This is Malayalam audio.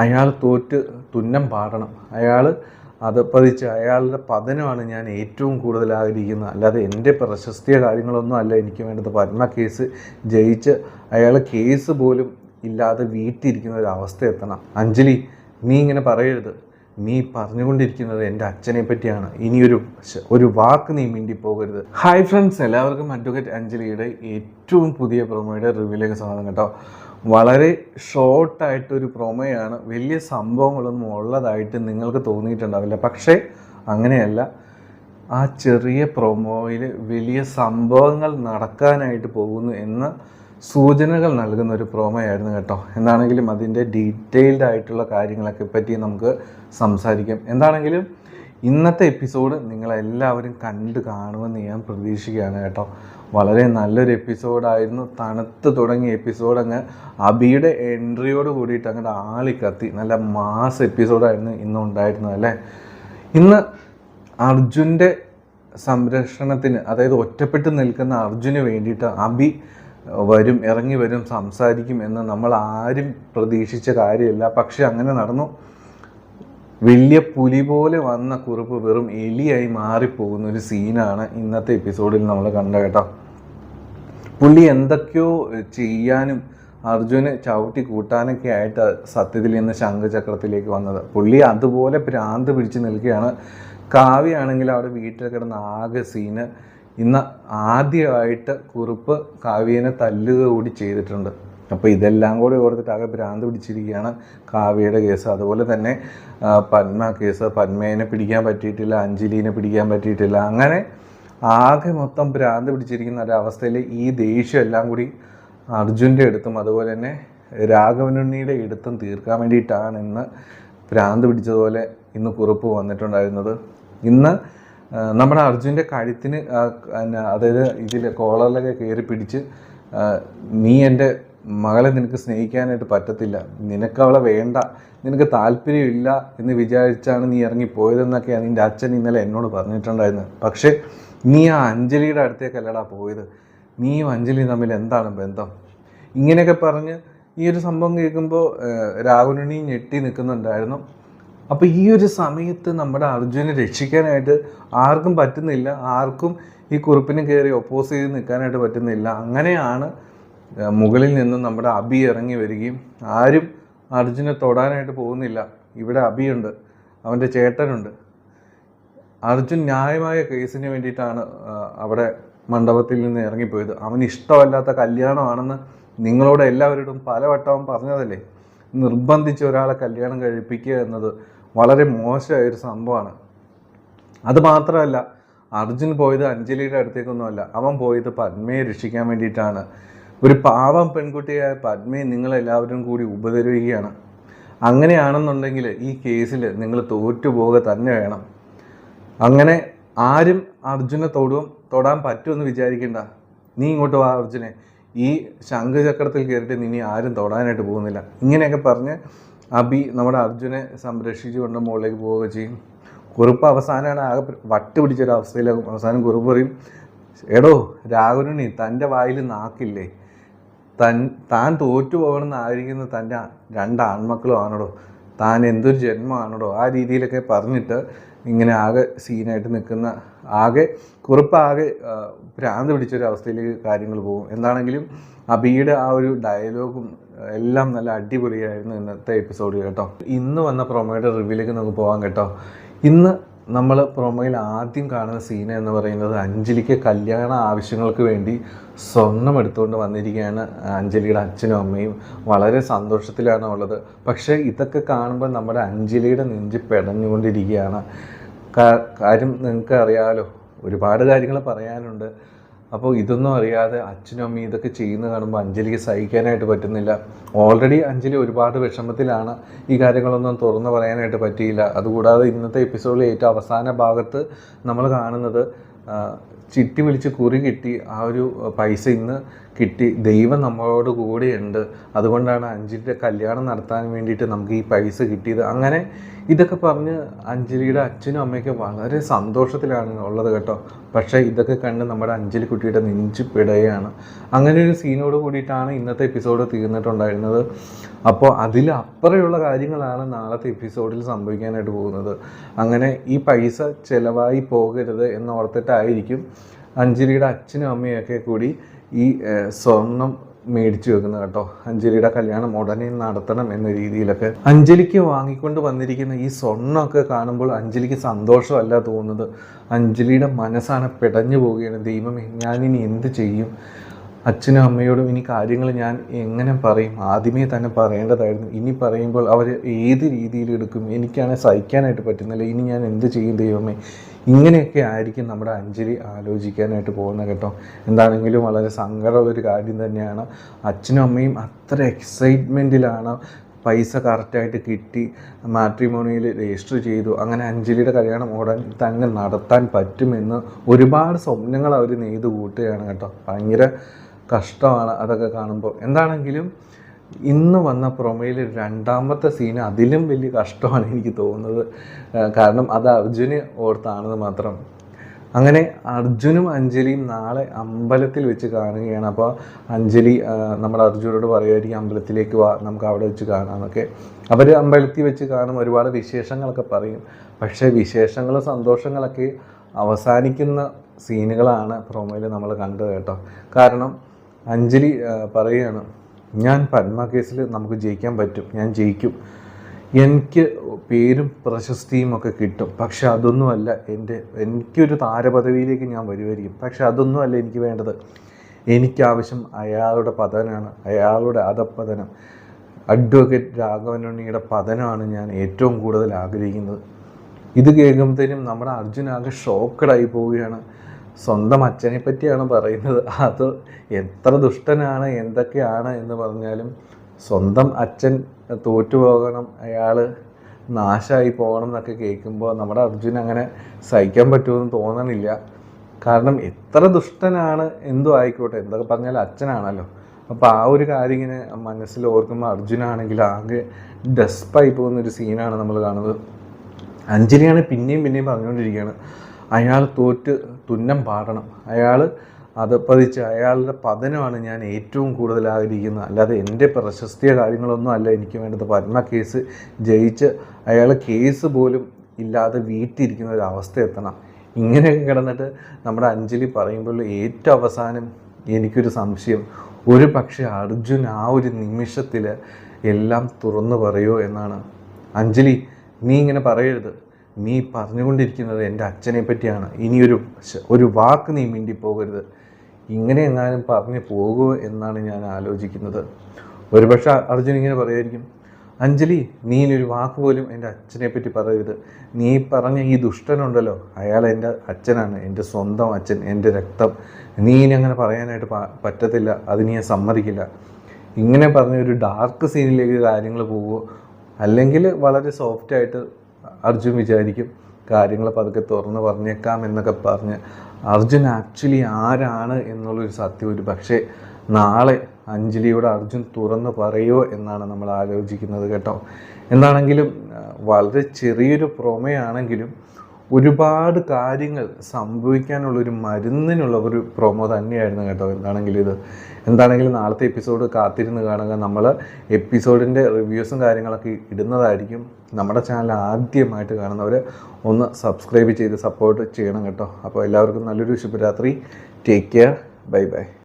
അയാൾ തോറ്റ് തുന്നം പാടണം. അയാൾ അത് പതിച്ച് അയാളുടെ പതനമാണ് ഞാൻ ഏറ്റവും കൂടുതൽ ആഗ്രഹിക്കുന്നത്. അല്ലാതെ എൻ്റെ പ്രശസ്തിയോ കാര്യങ്ങളൊന്നും അല്ല എനിക്ക് വേണ്ടത്. പത്മ കേസ് ജയിച്ച് അയാൾ കേസ് പോലും ഇല്ലാതെ വീട്ടിലിരിക്കുന്ന ഒരു അവസ്ഥ എത്തണം. അഞ്ജലി, നീ ഇങ്ങനെ പറയരുത്. നീ പറഞ്ഞുകൊണ്ടിരിക്കുന്നത് എൻ്റെ അച്ഛനെ പറ്റിയാണ്. ഇനിയൊരു വാക്ക് നീ മിണ്ടിപ്പോകരുത്. ഹായ് ഫ്രണ്ട്സ്, എല്ലാവർക്കും അഡ്വക്കേറ്റ് അഞ്ജലിയുടെ ഏറ്റവും പുതിയ പ്രൊമോയുടെ റിവ്യൂയിലേക്ക് സ്വാഗതം കേട്ടോ. വളരെ ഷോർട്ടായിട്ടൊരു പ്രൊമോയാണ്. വലിയ സംഭവങ്ങളൊന്നും ഉള്ളതായിട്ട് നിങ്ങൾക്ക് തോന്നിയിട്ടുണ്ടാവില്ല. പക്ഷേ അങ്ങനെയല്ല. ആ ചെറിയ പ്രൊമോയിൽ വലിയ സംഭവങ്ങൾ നടക്കാനായിട്ട് പോകുന്നു എന്ന സൂചനകൾ നൽകുന്ന ഒരു പ്രൊമോയായിരുന്നു കേട്ടോ. എന്താണെങ്കിലും അതിൻ്റെ ഡീറ്റെയിൽഡ് ആയിട്ടുള്ള കാര്യങ്ങളൊക്കെ പറ്റി നമുക്ക് സംസാരിക്കാം. എന്താണെങ്കിലും ഇന്നത്തെ എപ്പിസോഡ് നിങ്ങളെല്ലാവരും കണ്ടു കാണുമെന്ന് ഞാൻ പ്രതീക്ഷിക്കുകയാണ് കേട്ടോ. വളരെ നല്ലൊരു എപ്പിസോഡായിരുന്നു. തണുത്ത് തുടങ്ങിയ എപ്പിസോഡ് അങ്ങ് അബിയുടെ എൻട്രിയോട് കൂടിയിട്ട് അങ്ങോട്ട് ആളിക്കത്തി നല്ല മാസ് എപ്പിസോഡായിരുന്നു ഇന്ന് ഉണ്ടായിരുന്നത് അല്ലേ. ഇന്ന് അർജുൻ്റെ സംരക്ഷണത്തിന്, അതായത് ഒറ്റപ്പെട്ട് നിൽക്കുന്ന അർജുന് വേണ്ടിയിട്ട് അബി ഇറങ്ങി വരും, സംസാരിക്കും എന്ന് നമ്മൾ ആരും പ്രതീക്ഷിച്ച കാര്യമില്ല. പക്ഷെ അങ്ങനെ നടന്നു. വലിയ പുലി പോലെ വന്ന കുറിപ്പ് വെറും എലിയായി മാറിപ്പോകുന്ന ഒരു സീനാണ് ഇന്നത്തെ എപ്പിസോഡിൽ നമ്മൾ കണ്ട കേട്ടോ. പുള്ളി എന്തൊക്കെയോ ചെയ്യാനും അർജുന് ചവിട്ടി കൂട്ടാനൊക്കെ ആയിട്ട് സത്യത്തിൽ ഇന്ന് ശംഖചക്രത്തിലേക്ക് വന്നത്. പുള്ളി അതുപോലെ ഭ്രാന്ത് പിടിച്ച് നിൽക്കുകയാണ്. കാവ്യാണെങ്കിൽ അവിടെ വീട്ടിൽ കിടന്ന ആകെ സീന്. ഇന്ന് ആദ്യമായിട്ട് കുറിപ്പ് കാവ്യനെ തല്ലുക കൂടി ചെയ്തിട്ടുണ്ട്. അപ്പോൾ ഇതെല്ലാം കൂടി ഓർത്തിട്ട് ആകെ ഭ്രാന്ത് പിടിച്ചിരിക്കുകയാണ് കാവ്യയുടെ കേസ്. അതുപോലെ തന്നെ പത്മ കേസ്. പത്മേനെ പിടിക്കാൻ പറ്റിയിട്ടില്ല, അഞ്ജലിനെ പിടിക്കാൻ പറ്റിയിട്ടില്ല. അങ്ങനെ ആകെ മൊത്തം ഭ്രാന്ത് പിടിച്ചിരിക്കുന്ന ഒരവസ്ഥയിൽ ഈ ദേഷ്യം എല്ലാം കൂടി അർജുൻ്റെ അടുത്തും അതുപോലെ തന്നെ രാഘവനുണ്ണിയുടെ അടുത്തും തീർക്കാൻ വേണ്ടിയിട്ടാണ് ഇന്ന് ഭ്രാന്ത് പിടിച്ചതുപോലെ ഇന്ന് കുറിപ്പ് വന്നിട്ടുണ്ടായിരുന്നത്. ഇന്ന് നമ്മുടെ അർജുൻ്റെ കഴുത്തിന്, അതായത് ഇതിൽ കോളറിലൊക്കെ കയറി പിടിച്ച്, നീ എൻ്റെ മകളെ നിനക്ക് സ്നേഹിക്കാനായിട്ട് പറ്റത്തില്ല, നിനക്ക് അവളെ വേണ്ട, നിനക്ക് താല്പര്യമില്ല എന്ന് വിചാരിച്ചാണ് നീ ഇറങ്ങിപ്പോയതെന്നൊക്കെയാണ് നിൻ്റെ അച്ഛൻ ഇന്നലെ എന്നോട് പറഞ്ഞിട്ടുണ്ടായിരുന്നത്. പക്ഷേ നീ ആ അഞ്ജലിയുടെ അടുത്തേക്കല്ലടാ പോയത്. നീയും അഞ്ജലിയും തമ്മിൽ എന്താണ് ബന്ധം? ഇങ്ങനെയൊക്കെ പറഞ്ഞ് ഈ ഒരു സംഭവം കേൾക്കുമ്പോൾ രാഘവനുണ്ണി ഞെട്ടി നിൽക്കുന്നുണ്ടായിരുന്നു. അപ്പോൾ ഈ ഒരു സമയത്ത് നമ്മുടെ അർജുനെ രക്ഷിക്കാനായിട്ട് ആർക്കും പറ്റുന്നില്ല. ആർക്കും ഈ കുറിപ്പിന് കയറി ഒപ്പോസ് ചെയ്ത് നിൽക്കാനായിട്ട് പറ്റുന്നില്ല. അങ്ങനെയാണ് മുകളിൽ നിന്നും നമ്മുടെ അബി ഇറങ്ങി വരികയും ആരും അർജുനെ തൊടാനായിട്ട് പോകുന്നില്ല. ഇവിടെ അബിയുണ്ട്, അവൻ്റെ ചേട്ടനുണ്ട്. അർജുൻ ന്യായമായ കേസിന് വേണ്ടിയിട്ടാണ് അവിടെ മണ്ഡപത്തിൽ നിന്ന് ഇറങ്ങിപ്പോയത്. അവന് ഇഷ്ടമല്ലാത്ത കല്യാണമാണെന്ന് നിങ്ങളോട് എല്ലാവരോടും പലവട്ടവും പറഞ്ഞതല്ലേ. നിർബന്ധിച്ച് ഒരാളെ കല്യാണം കഴിപ്പിക്കുക എന്നത് വളരെ മോശമായൊരു സംഭവമാണ്. അത് മാത്രമല്ല, അർജുൻ പോയത് അഞ്ജലിയുടെ അടുത്തേക്കൊന്നുമല്ല, അവൻ പോയത് പത്മയെ രക്ഷിക്കാൻ വേണ്ടിയിട്ടാണ്. ഒരു പാവം പെൺകുട്ടിയായ പത്മയെ നിങ്ങളെല്ലാവരും കൂടി ഉപദ്രവിക്കുകയാണ്. അങ്ങനെയാണെന്നുണ്ടെങ്കിൽ ഈ കേസിൽ നിങ്ങൾ തോറ്റുപോകുക തന്നെ വേണം. അങ്ങനെ ആരും അർജുനെ തൊടാൻ പറ്റുമെന്ന് വിചാരിക്കണ്ട. നീ ഇങ്ങോട്ട് വാ അർജുനെ, ഈ ശംഖചക്രത്തിൽ കയറിയിട്ട് ഇനി ആരും തൊടാനായിട്ട് പോകുന്നില്ല. ഇങ്ങനെയൊക്കെ പറഞ്ഞ് അബി നമ്മുടെ അർജുനെ സംരക്ഷിച്ചുകൊണ്ട് മുകളിലേക്ക് പോവുക ചെയ്യും. കുറിപ്പ് അവസാനമാണ് ആകെ വട്ട് പിടിച്ചൊരവസ്ഥയിലാകും. അവസാനം കുറിപ്പ് പറയും, എടോ രാഘവനുണ്ണി, തൻ്റെ വായിൽ നാക്കില്ലേ? താൻ തോറ്റു പോകണമെന്ന് ആഗ്രഹിക്കുന്ന തൻ്റെ 2 ആൺമക്കളും ആണോടോ? താൻ എന്തൊരു ജന്മമാണോടോ? ആ രീതിയിലൊക്കെ പറഞ്ഞിട്ട് ഇങ്ങനെ ആകെ സീനായിട്ട് നിൽക്കുന്ന കുറിപ്പ് ആകെ ഭ്രാന്ത് പിടിച്ചൊരവസ്ഥയിലേക്ക് കാര്യങ്ങൾ പോകും. എന്താണെങ്കിലും അബിയുടെ ആ ഒരു ഡയലോഗും എല്ലാം നല്ല അടിപൊളിയായിരുന്നു ഇന്നത്തെ എപ്പിസോഡ് കേട്ടോ. ഇന്ന് വന്ന പ്രൊമോയുടെ റിവ്യൂയിലേക്ക് നമുക്ക് പോകാം കേട്ടോ. ഇന്ന് നമ്മൾ പ്രൊമോയിൽ ആദ്യം കാണുന്ന സീൻ എന്ന് പറയുന്നത് അഞ്ജലിക്ക് കല്യാണ ആവശ്യങ്ങൾക്ക് വേണ്ടി സ്വർണം എടുത്തുകൊണ്ട് വന്നിരിക്കുകയാണ് അഞ്ജലിയുടെ അച്ഛനും അമ്മയും. വളരെ സന്തോഷത്തിലാണ് ഉള്ളത്. പക്ഷേ ഇതൊക്കെ കാണുമ്പോൾ നമ്മുടെ അഞ്ജലിയുടെ നെഞ്ച് പെടഞ്ഞുകൊണ്ടിരിക്കുകയാണ്. കാര്യം നിങ്ങൾക്ക് അറിയാമല്ലോ, ഒരുപാട് കാര്യങ്ങൾ പറയാനുണ്ട്. അപ്പോൾ ഇതൊന്നും അറിയാതെ അച്ഛനും അമ്മയും ഇതൊക്കെ ചെയ്യുന്ന കാണുമ്പോൾ അഞ്ജലിക്ക് സഹിക്കാനായിട്ട് പറ്റുന്നില്ല. ഓൾറെഡി അഞ്ജലി ഒരുപാട് വിഷമത്തിലാണ്. ഈ കാര്യങ്ങളൊന്നും തുറന്നു പറയാനായിട്ട് പറ്റിയില്ല. അതുകൂടാതെ ഇന്നത്തെ എപ്പിസോഡിൽ ഏറ്റവും അവസാന ഭാഗത്ത് നമ്മൾ കാണുന്നത് ചിട്ടി വിളിച്ച് കുറി കിട്ടി ആ ഒരു പൈസ ഇന്ന് കിട്ടി, ദൈവം നമ്മളോട് കൂടെയുണ്ട്, അതുകൊണ്ടാണ് അഞ്ജലിയുടെ കല്യാണം നടത്താൻ വേണ്ടിയിട്ട് നമുക്ക് ഈ പൈസ കിട്ടിയത്. അങ്ങനെ ഇതൊക്കെ പറഞ്ഞ് അഞ്ജലിയുടെ അച്ഛനും അമ്മയ്ക്കും വളരെ സന്തോഷത്തിലാണ് ഉള്ളത് കേട്ടോ. പക്ഷേ ഇതൊക്കെ കണ്ട് നമ്മുടെ അഞ്ജലി കുട്ടിയുടെ നെഞ്ചു പിടയാണ്. അങ്ങനെ ഒരു സീനോട് കൂടിയിട്ടാണ് ഇന്നത്തെ എപ്പിസോഡ് തീർന്നിട്ടുണ്ടായിരുന്നത്. അപ്പോൾ അതിലപ്പുറമുള്ള കാര്യങ്ങളാണ് നാളത്തെ എപ്പിസോഡിൽ സംഭവിക്കാനായിട്ട് പോകുന്നത്. അങ്ങനെ ഈ പൈസ ചിലവായി പോകരുത് എന്നോർത്തിട്ടായിരിക്കും അഞ്ജലിയുടെ അച്ഛനും അമ്മയൊക്കെ കൂടി ഈ സ്വർണം മേടിച്ചു വെക്കുന്നത് കേട്ടോ. അഞ്ജലിയുടെ കല്യാണം ഉടനെ നടത്തണം എന്ന രീതിയിലൊക്കെ. അഞ്ജലിക്ക് വാങ്ങിക്കൊണ്ട് വന്നിരിക്കുന്ന ഈ സ്വർണ്ണമൊക്കെ കാണുമ്പോൾ അഞ്ജലിക്ക് സന്തോഷമല്ല തോന്നുന്നത്. അഞ്ജലിയുടെ മനസ്സാണ് പിടഞ്ഞു പോവുകയാണ്. ദൈവമേ, ഞാനിനി എന്ത് ചെയ്യും? അച്ഛനും അമ്മയോടും ഇനി കാര്യങ്ങൾ ഞാൻ എങ്ങനെ പറയും? ആദ്യമേ തന്നെ പറയേണ്ടതായിരുന്നു. ഇനി പറയുമ്പോൾ അവർ ഏത് രീതിയിൽ എടുക്കും? എനിക്കാണെങ്കിൽ സഹിക്കാനായിട്ട് പറ്റുന്നില്ല. ഇനി ഞാൻ എന്ത് ചെയ്യും ദൈവമേ? ഇങ്ങനെയൊക്കെ ആയിരിക്കും നമ്മുടെ അഞ്ജലി ആലോചിക്കാനായിട്ട് പോകുന്നത് കേട്ടോ. എന്താണെങ്കിലും വളരെ സങ്കടമുള്ളൊരു കാര്യം തന്നെയാണ്. അച്ഛനും അമ്മയും അത്ര എക്സൈറ്റ്മെൻറ്റിലാണ്. പൈസ കറക്റ്റായിട്ട് കിട്ടി, മാട്രിമോണിയിൽ രജിസ്റ്റർ ചെയ്തു. അങ്ങനെ അഞ്ജലിയുടെ കല്യാണം ഉടൻ തന്നെ നടത്താൻ പറ്റുമെന്ന് ഒരുപാട് സ്വപ്നങ്ങൾ അവർ നെയ്ത് കൂട്ടുകയാണ് കേട്ടോ. ഭയങ്കര കഷ്ടമാണ് അതൊക്കെ കാണുമ്പോൾ. എന്താണെങ്കിലും ഇന്ന് വന്ന പ്രൊമോയിൽ രണ്ടാമത്തെ സീന് അതിലും വലിയ കഷ്ടമാണ് എനിക്ക് തോന്നുന്നത്. കാരണം അത് അർജുന് ഓർത്താണെന്ന് മാത്രം. അങ്ങനെ അർജുനും അഞ്ജലിയും നാളെ അമ്പലത്തിൽ വെച്ച് കാണുകയാണ്. അപ്പോൾ അഞ്ജലി നമ്മുടെ അർജുനോട് പറയുമായിരിക്കും അമ്പലത്തിലേക്ക് വാ, നമുക്ക് അവിടെ വെച്ച് കാണാമെന്നൊക്കെ. അവർ അമ്പലത്തിൽ വെച്ച് കാണും, ഒരുപാട് വിശേഷങ്ങളൊക്കെ പറയും. പക്ഷേ വിശേഷങ്ങളും സന്തോഷങ്ങളൊക്കെ അവസാനിക്കുന്ന സീനുകളാണ് പ്രൊമോയിൽ നമ്മൾ കണ്ടത് കേട്ടോ. കാരണം അഞ്ജലി പറയുകയാണ്, ഞാൻ പത്മ കേസിൽ നമുക്ക് ജയിക്കാൻ പറ്റും, ഞാൻ ജയിക്കും, എനിക്ക് പേരും പ്രശസ്തിയും ഒക്കെ കിട്ടും. പക്ഷെ അതൊന്നുമല്ല എനിക്കൊരു താരപദവിയിലേക്ക് ഞാൻ വരുമായിരിക്കും. പക്ഷെ അതൊന്നുമല്ല എനിക്ക് വേണ്ടത്. എനിക്കാവശ്യം അയാളുടെ പതനമാണ്, അയാളുടെ അധപ്പതനം. അഡ്വക്കേറ്റ് രാഘവനുണ്ണിയുടെ പതനമാണ് ഞാൻ ഏറ്റവും കൂടുതൽ ആഗ്രഹിക്കുന്നത്. ഇത് കേൾക്കുമ്പോഴത്തേനും നമ്മുടെ അർജുൻ ആകെ ഷോക്കഡായി പോവുകയാണ്. സ്വന്തം അച്ഛനെ പറ്റിയാണ് പറയുന്നത്. അത് എത്ര ദുഷ്ടനാണ് എന്തൊക്കെയാണ് എന്ന് പറഞ്ഞാലും സ്വന്തം അച്ഛൻ തോറ്റുപോകണം, അയാൾ നാശമായി പോകണം എന്നൊക്കെ കേൾക്കുമ്പോൾ നമ്മുടെ അർജുൻ അങ്ങനെ സഹിക്കാൻ പറ്റുമെന്ന് തോന്നണില്ല. കാരണം എത്ര ദുഷ്ടനാണ് എന്തോ ആയിക്കോട്ടെ, എന്തൊക്കെ പറഞ്ഞാൽ അച്ഛനാണല്ലോ. അപ്പോൾ ആ ഒരു കാര്യം ഇങ്ങനെ മനസ്സിൽ ഓർക്കുമ്പോൾ അർജുനാണെങ്കിൽ ആകെ ഡെസ്പായി പോകുന്നൊരു സീനാണ് നമ്മൾ കാണുന്നത്. അഞ്ജലിയാണ് പിന്നെയും പറഞ്ഞുകൊണ്ടിരിക്കുകയാണ്, അയാൾ തോറ്റ് തുന്നം പാടണം, അയാൾ അത് പതിച്ച് അയാളുടെ പതനമാണ് ഞാൻ ഏറ്റവും കൂടുതൽ ആഗ്രഹിക്കുന്നത്, അല്ലാതെ എൻ്റെ പ്രശസ്തിയോ കാര്യങ്ങളൊന്നും അല്ല എനിക്ക് വേണ്ടത്. പത്മ കേസ് ജയിച്ച് അയാൾ കേസ് പോലും ഇല്ലാതെ വീട്ടിലിരിക്കുന്ന ഒരു അവസ്ഥ എത്തണം. ഇങ്ങനെയൊക്കെ കിടന്നിട്ട് നമ്മുടെ അഞ്ജലി പറയുമ്പോൾ ഏറ്റവും അവസാനം എനിക്കൊരു സംശയം, ഒരു പക്ഷേ അർജുൻ ആ ഒരു നിമിഷത്തിൽ എല്ലാം തുറന്നു പറയുമോ എന്നാണ്. അഞ്ജലി, നീ ഇങ്ങനെ പറയരുത്, നീ പറഞ്ഞുകൊണ്ടിരിക്കുന്നത് എൻ്റെ അച്ഛനെ പറ്റിയാണ്. ഇനിയൊരു വാക്ക് നീ മിണ്ടിപ്പോകരുത്. ഇങ്ങനെ എങ്ങാനും പറഞ്ഞു പോകുമോ എന്നാണ് ഞാൻ ആലോചിക്കുന്നത്. ഒരുപക്ഷെ അർജുൻ ഇങ്ങനെ പറയുമായിരിക്കും, അഞ്ജലി, നീ ഇനിയൊരു വാക്ക് പോലും എൻ്റെ അച്ഛനെ പറ്റി പറയരുത്. നീ പറഞ്ഞ ഈ ദുഷ്ടനുണ്ടല്ലോ, അയാൾ എൻ്റെ അച്ഛനാണ്, എൻ്റെ സ്വന്തം അച്ഛൻ, എൻ്റെ രക്തം. നീ ഇനി അങ്ങനെ പറയാനായിട്ട് പറ്റത്തില്ല, അതിന് ഞാൻ സമ്മതിക്കില്ല. ഇങ്ങനെ പറഞ്ഞ ഒരു ഡാർക്ക് സീനിലേക്ക് കാര്യങ്ങൾ പോകുമോ? അല്ലെങ്കിൽ വളരെ സോഫ്റ്റായിട്ട് അർജുൻ വിചാരിക്കും കാര്യങ്ങൾ പതുക്കെ തുറന്ന് പറഞ്ഞേക്കാം എന്നൊക്കെ പറഞ്ഞ് അർജുൻ ആക്ച്വലി ആരാണ് എന്നുള്ളൊരു സത്യം ഒരു പക്ഷേ നാളെ അഞ്ജലിയോട് അർജുൻ തുറന്ന് പറയുമോ എന്നാണ് നമ്മൾ ആലോചിക്കുന്നത് കേട്ടോ. എന്താണെങ്കിലും വളരെ ചെറിയൊരു പ്രൊമോയാണെങ്കിലും ഒരുപാട് കാര്യങ്ങൾ സംഭവിക്കാനുള്ളൊരു മരുന്നിനുള്ള ഒരു പ്രൊമോ തന്നെയായിരുന്നു കേട്ടോ. എന്താണെങ്കിലും നാളത്തെ എപ്പിസോഡ് കാത്തിരുന്ന് കാണുക. നമ്മൾ എപ്പിസോഡിൻ്റെ റിവ്യൂസും കാര്യങ്ങളൊക്കെ ഇടുന്നതായിരിക്കും. നമ്മുടെ ചാനൽ ആദ്യമായിട്ട് കാണുന്നവർ ഒന്ന് സബ്സ്ക്രൈബ് ചെയ്ത് സപ്പോർട്ട് ചെയ്യണം കേട്ടോ. അപ്പോൾ എല്ലാവർക്കും നല്ലൊരു ശുഭരാത്രി. Take care. Bye bye.